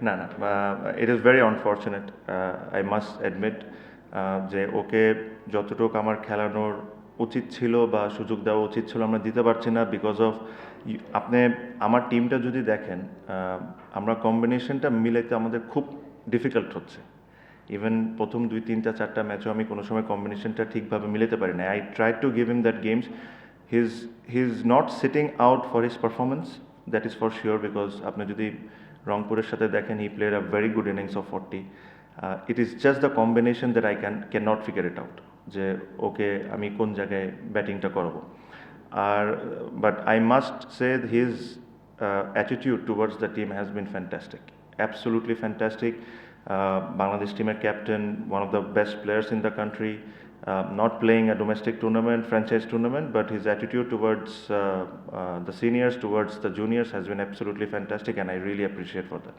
না না, it is very unfortunate, I must admit যে ওকে যতটুকু আমার খেলানোর উচিত ছিল বা সুযোগ দেওয়া উচিত ছিল আমরা দিতে পারছি না বিকজ অফ আপনি আমার টিমটা যদি দেখেন, আমরা কম্বিনেশনটা মিলাইতে আমাদের খুব ডিফিকাল্ট হচ্ছে। ইভেন প্রথম 2, 3, 4টা ম্যাচও আমি কোনো সময় কম্বিনেশনটা ঠিকভাবে মিলাতে পারি না। I try to give him that games, he is not sitting out for his performance, that is for sure, because আপনি যদি রংপুরের সাথে দেখেন he played a very good innings of 40। It is just the combination that I can not figure it out, যে okay আমি কোন জায়গায় ব্যাটিংটা করাবো। আর but I must say his attitude towards the team has been fantastic, absolutely fantastic. Bangladesh teamer captain, one of the best players in the country, not playing a domestic tournament, franchise tournament, but his attitude towards the seniors, towards the juniors has been absolutely fantastic, and I really appreciate for that.